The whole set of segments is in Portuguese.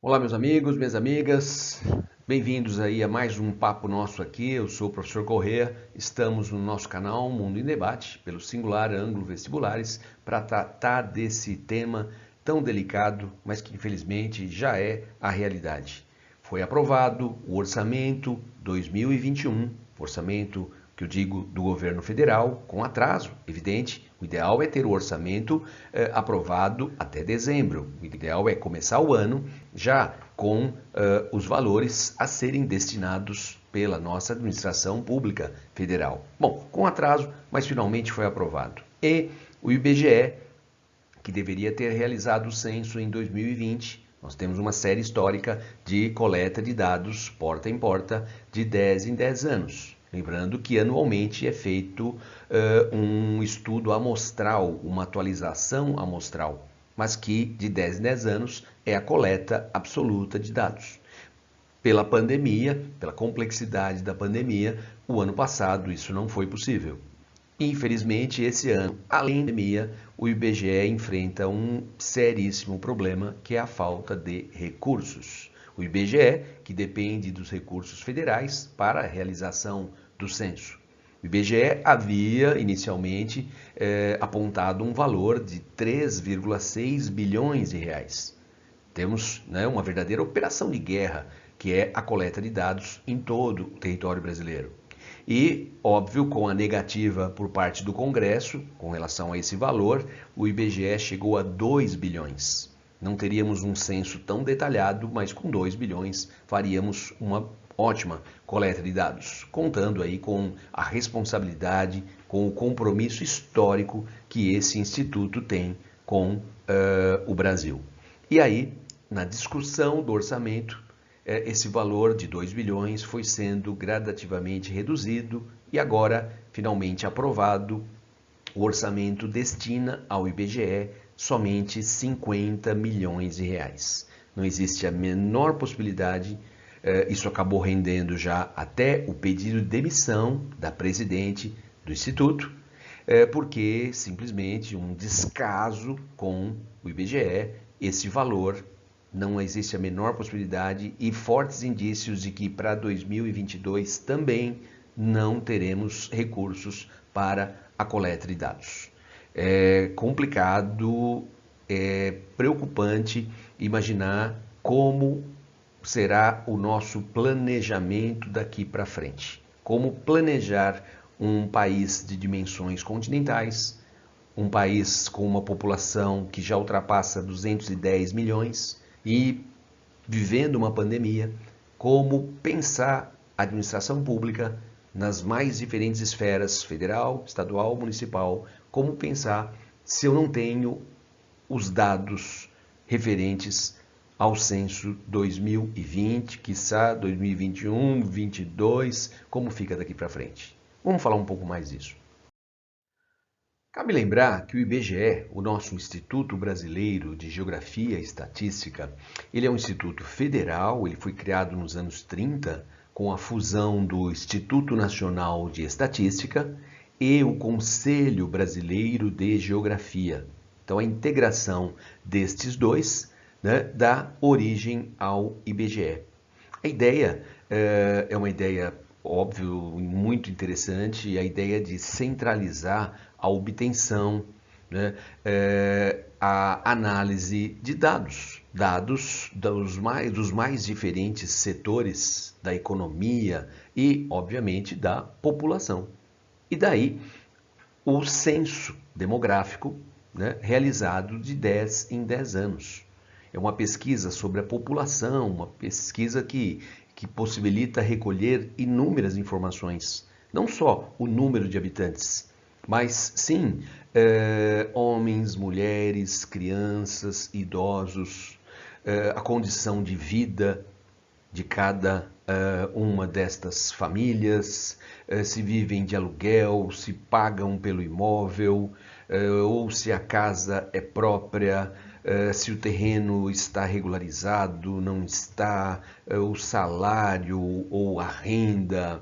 Olá, meus amigos, minhas amigas, bem-vindos aí a mais um papo nosso aqui. Eu sou o professor Corrêa, estamos no nosso canal Mundo em Debate, pelo Singular Ângulo Vestibulares, para tratar desse tema tão delicado, mas que infelizmente já é a realidade. Foi aprovado o orçamento 2021, orçamento que eu digo do governo federal, com atraso, evidente. O ideal é ter o orçamento aprovado até dezembro. O ideal é começar o ano já com os valores a serem destinados pela nossa administração pública federal. Bom, com atraso, mas finalmente foi aprovado. E o IBGE, que deveria ter realizado o censo em 2020, nós temos uma série histórica de coleta de dados porta em porta de 10 em 10 anos. Lembrando que anualmente é feito um estudo amostral, uma atualização amostral, mas que de 10 em 10 anos é a coleta absoluta de dados. Pela pandemia, pela complexidade da pandemia, o ano passado isso não foi possível. Infelizmente, esse ano, além da pandemia, o IBGE enfrenta um seríssimo problema, que é a falta de recursos. O IBGE, que depende dos recursos federais para a realização do censo. O IBGE havia, inicialmente, apontado um valor de 3,6 bilhões de reais. Temos, uma verdadeira operação de guerra, que é a coleta de dados em todo o território brasileiro. E, óbvio, com a negativa por parte do Congresso, com relação a esse valor, o IBGE chegou a 2 bilhões. Não teríamos um censo tão detalhado, mas com 2 bilhões faríamos uma ótima coleta de dados, contando aí com a responsabilidade, com o compromisso histórico que esse instituto tem com o Brasil. E aí, na discussão do orçamento, esse valor de 2 bilhões foi sendo gradativamente reduzido e agora, finalmente aprovado, o orçamento destina ao IBGE somente 50 milhões de reais. Não existe a menor possibilidade, isso acabou rendendo já até o pedido de demissão da presidente do Instituto, porque simplesmente um descaso com o IBGE, esse valor não existe a menor possibilidade e fortes indícios de que para 2022 também não teremos recursos para a coleta de dados. É complicado, é preocupante imaginar como será o nosso planejamento daqui para frente. Como planejar um país de dimensões continentais, um país com uma população que já ultrapassa 210 milhões, e vivendo uma pandemia, como pensar a administração pública nas mais diferentes esferas, federal, estadual, municipal, como pensar se eu não tenho os dados referentes ao censo 2020, quiçá 2021, 2022, como fica daqui para frente. Vamos falar um pouco mais disso. Cabe lembrar que o IBGE, o nosso Instituto Brasileiro de Geografia e Estatística, ele é um instituto federal, ele foi criado nos anos 30 com a fusão do Instituto Nacional de Estatística e o Conselho Brasileiro de Geografia. Então, a integração destes dois, dá origem ao IBGE. A ideia é uma ideia, óbvio, muito interessante, a ideia de centralizar a obtenção, a análise de dados dos mais diferentes setores da economia e, obviamente, da população. E daí o censo demográfico, realizado de 10 em 10 anos. É uma pesquisa sobre a população, uma pesquisa que possibilita recolher inúmeras informações. Não só o número de habitantes, mas sim homens, mulheres, crianças, idosos, a condição de vida de cada uma destas famílias, se vivem de aluguel, se pagam pelo imóvel, ou se a casa é própria, se o terreno está regularizado, não está, o salário ou a renda,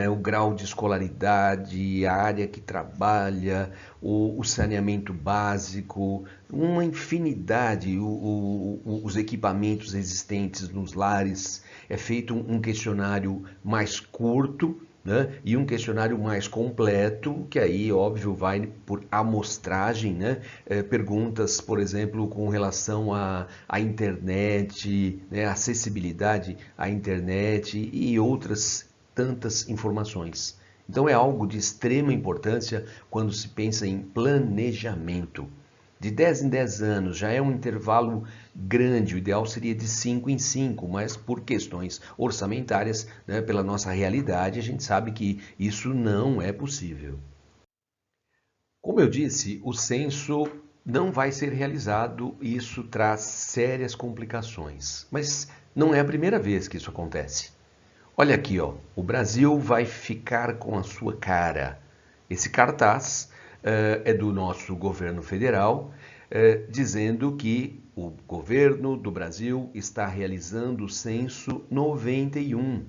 o grau de escolaridade, a área que trabalha, o saneamento básico, uma infinidade, os equipamentos existentes nos lares. É feito um questionário mais curto, né, e um questionário mais completo, que aí, óbvio, vai por amostragem, né? Perguntas, por exemplo, com relação à internet, né, acessibilidade à internet e outras tantas informações. Então é algo de extrema importância quando se pensa em planejamento. De 10 em 10 anos já é um intervalo grande, o ideal seria de 5 em 5, mas por questões orçamentárias, né, pela nossa realidade, a gente sabe que isso não é possível. Como eu disse, o censo não vai ser realizado e isso traz sérias complicações. Mas não é a primeira vez que isso acontece. Olha aqui, ó, o Brasil vai ficar com a sua cara. Esse cartaz é do nosso governo federal, dizendo que o governo do Brasil está realizando o censo 91.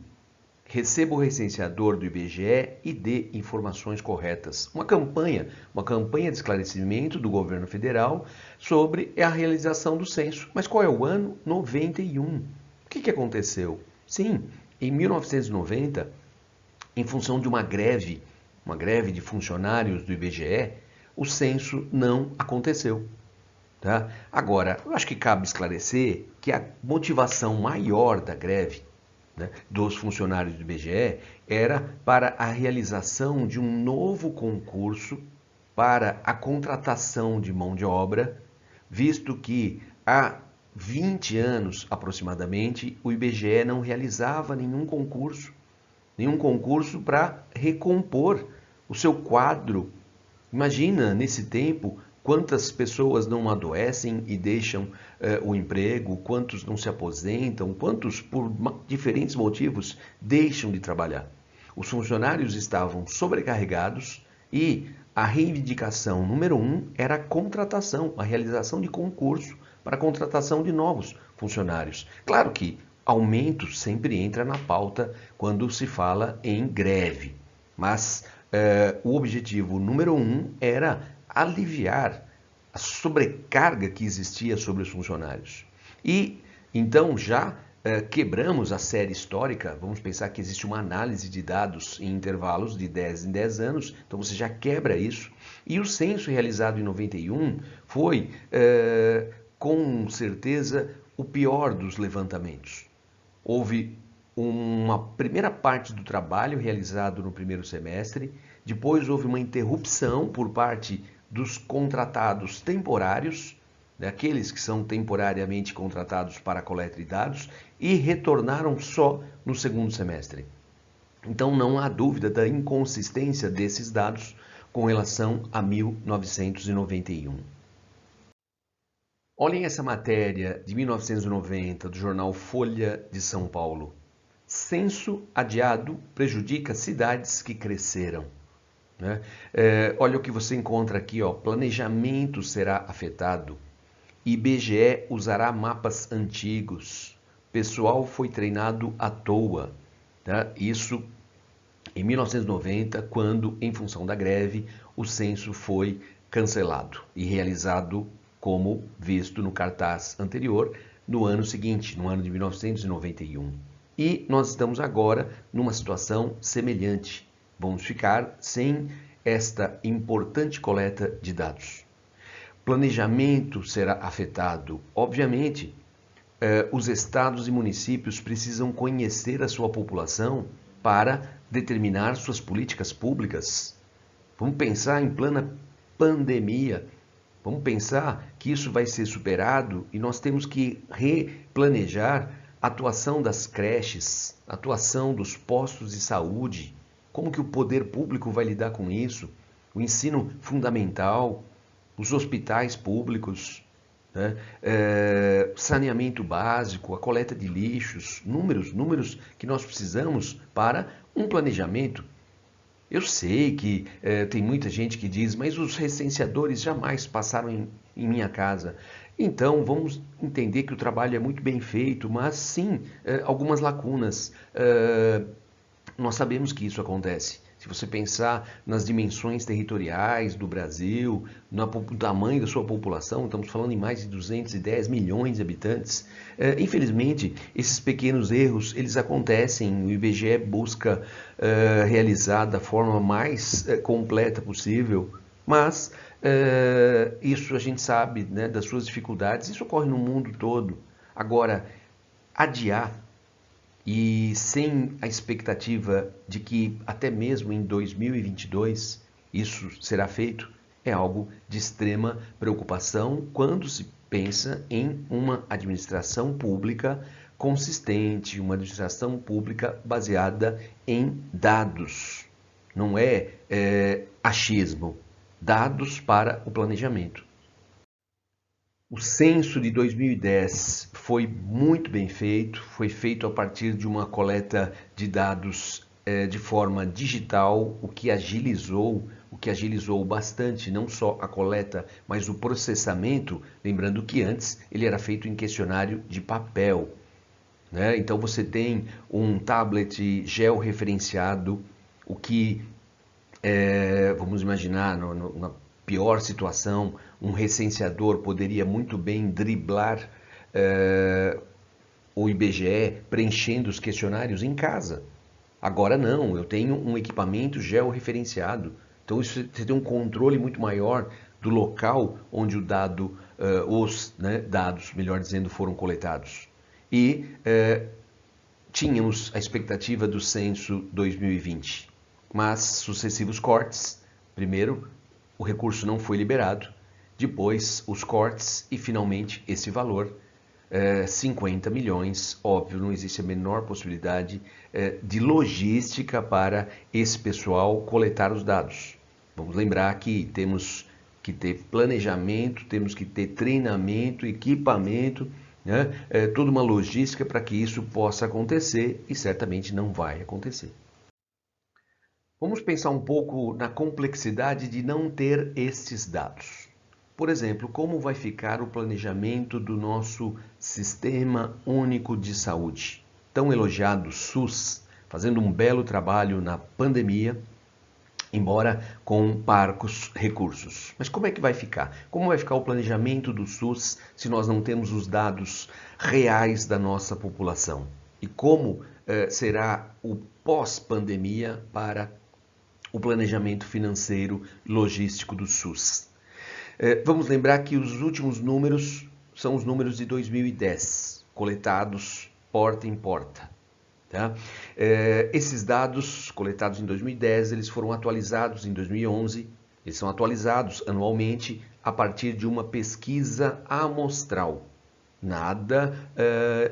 Receba o recenseador do IBGE e dê informações corretas. Uma campanha de esclarecimento do governo federal sobre a realização do censo. Mas qual é o ano? 91. O que aconteceu? Sim, em 1990, em função de uma greve de funcionários do IBGE, o censo não aconteceu. Tá? Agora, eu acho que cabe esclarecer que a motivação maior da greve, né, dos funcionários do IBGE era para a realização de um novo concurso para a contratação de mão de obra, visto que há 20 anos aproximadamente o IBGE não realizava nenhum concurso para recompor o seu quadro. Imagina, nesse tempo, quantas pessoas não adoecem e deixam o emprego, quantos não se aposentam, quantos, por diferentes motivos, deixam de trabalhar. Os funcionários estavam sobrecarregados e a reivindicação número 1 era a contratação, a realização de concurso para a contratação de novos funcionários. Claro que aumento sempre entra na pauta quando se fala em greve, mas o objetivo número 1 era aliviar a sobrecarga que existia sobre os funcionários. E então já quebramos a série histórica, vamos pensar que existe uma análise de dados em intervalos de 10 em 10 anos, então você já quebra isso. E o censo realizado em 91 foi, com certeza, o pior dos levantamentos. Houve uma primeira parte do trabalho realizado no primeiro semestre, depois houve uma interrupção por parte dos contratados temporários, daqueles que são temporariamente contratados para a coleta de dados, e retornaram só no segundo semestre. Então não há dúvida da inconsistência desses dados com relação a 1991. Olhem essa matéria de 1990 do jornal Folha de São Paulo. Censo adiado prejudica cidades que cresceram. Né? Olha o que você encontra aqui, ó. Planejamento será afetado. IBGE usará mapas antigos. Pessoal foi treinado à toa. Tá? Isso em 1990, quando, em função da greve, o censo foi cancelado e realizado como visto no cartaz anterior, no ano seguinte, no ano de 1991. E nós estamos agora numa situação semelhante. Vamos ficar sem esta importante coleta de dados. Planejamento será afetado. Obviamente, os estados e municípios precisam conhecer a sua população para determinar suas políticas públicas. Vamos pensar em plena pandemia. Vamos pensar que isso vai ser superado e nós temos que replanejar a atuação das creches, a atuação dos postos de saúde. Como que o poder público vai lidar com isso? O ensino fundamental, os hospitais públicos, né? Saneamento básico, a coleta de lixos, números que nós precisamos para um planejamento. Eu sei que tem muita gente que diz, mas os recenseadores jamais passaram em minha casa. Então, vamos entender que o trabalho é muito bem feito, mas sim, algumas lacunas. Nós sabemos que isso acontece. Se você pensar nas dimensões territoriais do Brasil, no tamanho da sua população, estamos falando em mais de 210 milhões de habitantes. Infelizmente, esses pequenos erros, eles acontecem. O IBGE busca realizar da forma mais completa possível, mas isso a gente sabe, né, das suas dificuldades. Isso ocorre no mundo todo. Agora, adiar e sem a expectativa de que até mesmo em 2022 isso será feito, é algo de extrema preocupação quando se pensa em uma administração pública consistente, uma administração pública baseada em dados. Não é achismo, dados para o planejamento. O censo de 2010 foi muito bem feito, foi feito a partir de uma coleta de dados de forma digital, o que agilizou bastante, não só a coleta, mas o processamento, lembrando que antes ele era feito em questionário de papel, né? Então você tem um tablet georreferenciado, o que, vamos imaginar, na pior situação, um recenseador poderia muito bem driblar o IBGE preenchendo os questionários em casa. Agora não, eu tenho um equipamento georreferenciado. Então você tem um controle muito maior do local onde o dado, os dados, melhor dizendo, foram coletados. E tínhamos a expectativa do censo 2020, mas sucessivos cortes. Primeiro, o recurso não foi liberado, depois os cortes e finalmente esse valor, 50 milhões, óbvio, não existe a menor possibilidade de logística para esse pessoal coletar os dados. Vamos lembrar que temos que ter planejamento, temos que ter treinamento, equipamento, né? Toda uma logística para que isso possa acontecer e certamente não vai acontecer. Vamos pensar um pouco na complexidade de não ter estes dados. Por exemplo, como vai ficar o planejamento do nosso Sistema Único de Saúde? Tão elogiado SUS, fazendo um belo trabalho na pandemia, embora com parcos recursos. Mas como é que vai ficar? Como vai ficar o planejamento do SUS se nós não temos os dados reais da nossa população? E como será o pós-pandemia para o planejamento financeiro logístico do SUS? Vamos lembrar que os últimos números são os números de 2010, coletados porta em porta. Tá? Esses dados coletados em 2010, eles foram atualizados em 2011, eles são atualizados anualmente a partir de uma pesquisa amostral. Nada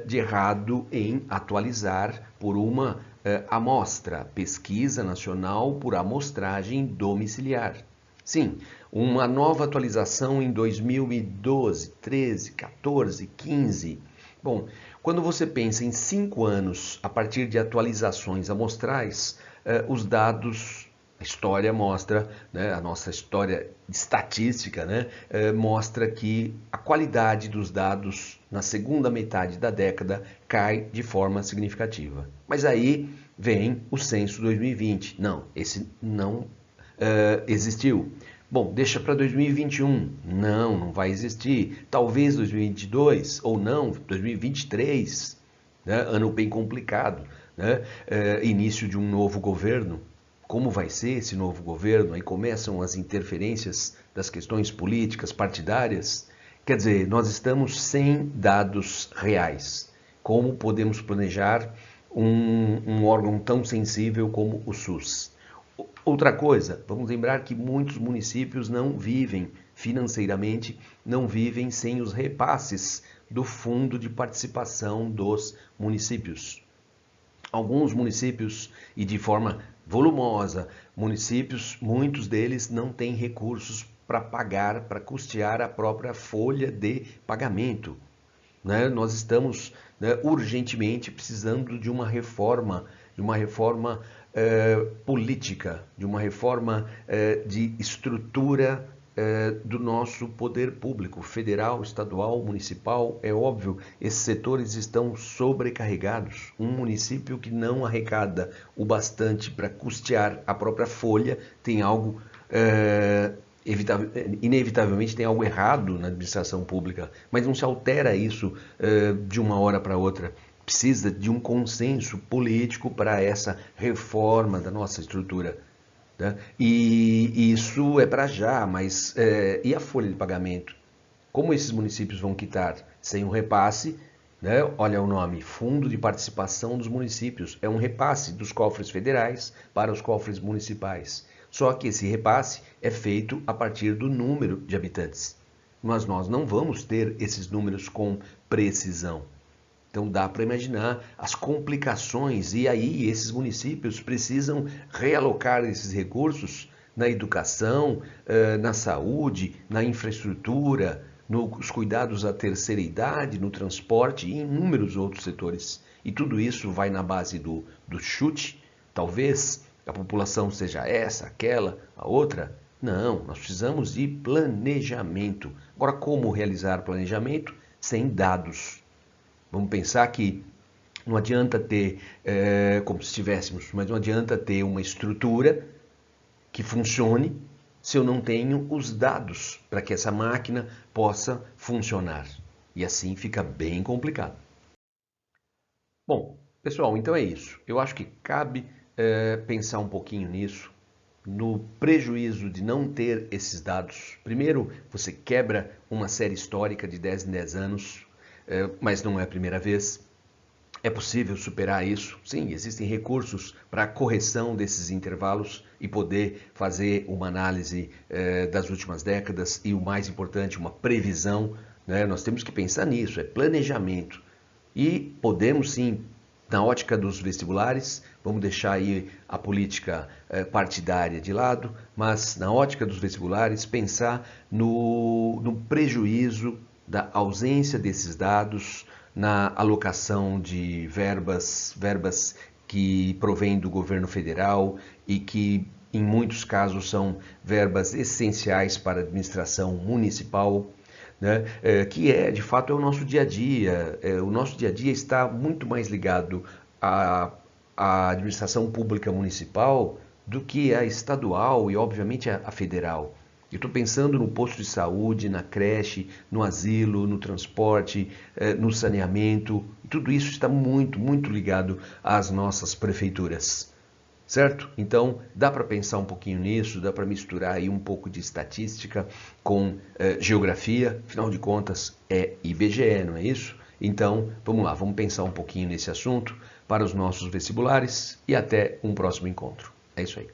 de errado em atualizar por uma amostra, pesquisa nacional por amostragem domiciliar. Sim, uma nova atualização em 2012, 13, 14, 15. Bom, quando você pensa em 5 anos a partir de atualizações amostrais, os dados, a história mostra, né, a nossa história estatística, né, mostra que a qualidade dos dados na segunda metade da década cai de forma significativa. Mas aí vem o censo 2020. Não, esse não existiu. Bom, deixa para 2021. Não, não vai existir. Talvez 2022 ou não, 2023, né? Ano bem complicado, né? Início de um novo governo. Como vai ser esse novo governo? Aí começam as interferências das questões políticas, partidárias. Quer dizer, nós estamos sem dados reais. Como podemos planejar um órgão tão sensível como o SUS? Outra coisa, vamos lembrar que muitos municípios não vivem financeiramente, não vivem sem os repasses do Fundo de Participação dos Municípios. Alguns municípios, e de forma volumosa, municípios, muitos deles não têm recursos para pagar, para custear a própria folha de pagamento. Né? Nós estamos, né, urgentemente precisando de uma reforma política, de uma reforma de estrutura do nosso poder público, federal, estadual, municipal. É óbvio, esses setores estão sobrecarregados. Um município que não arrecada o bastante para custear a própria folha tem algo, inevitavelmente tem algo errado na administração pública, mas não se altera isso de uma hora para outra. Precisa de um consenso político para essa reforma da nossa estrutura. Né? E isso é para já, mas e a folha de pagamento? Como esses municípios vão quitar sem um repasse? Né? Olha o nome, Fundo de Participação dos Municípios. É um repasse dos cofres federais para os cofres municipais. Só que esse repasse é feito a partir do número de habitantes. Mas nós não vamos ter esses números com precisão. Então dá para imaginar as complicações, e aí esses municípios precisam realocar esses recursos na educação, na saúde, na infraestrutura, nos cuidados à terceira idade, no transporte e em inúmeros outros setores. E tudo isso vai na base do chute. Talvez a população seja essa, aquela, a outra. Não, nós precisamos de planejamento. Agora, como realizar planejamento sem dados? Vamos pensar que não adianta ter, como se tivéssemos, mas não adianta ter uma estrutura que funcione se eu não tenho os dados para que essa máquina possa funcionar. E assim fica bem complicado. Bom, pessoal, então é isso. Eu acho que cabe pensar um pouquinho nisso, no prejuízo de não ter esses dados. Primeiro, você quebra uma série histórica de 10 em 10 anos, mas não é a primeira vez. É possível superar isso? Sim, existem recursos para a correção desses intervalos e poder fazer uma análise das últimas décadas e, o mais importante, uma previsão. Né? Nós temos que pensar nisso, é planejamento. E podemos sim, na ótica dos vestibulares, vamos deixar aí a política partidária de lado, mas na ótica dos vestibulares, pensar no prejuízo da ausência desses dados, na alocação de verbas que provêm do governo federal e que, em muitos casos, são verbas essenciais para a administração municipal, né? Que de fato, é o nosso dia a dia. O nosso dia a dia está muito mais ligado à administração pública municipal do que à estadual e, obviamente, à federal. Eu estou pensando no posto de saúde, na creche, no asilo, no transporte, no saneamento. Tudo isso está muito, muito ligado às nossas prefeituras, certo? Então, dá para pensar um pouquinho nisso, dá para misturar aí um pouco de estatística com geografia. Afinal de contas, é IBGE, não é isso? Então, vamos lá, vamos pensar um pouquinho nesse assunto para os nossos vestibulares e até um próximo encontro. É isso aí.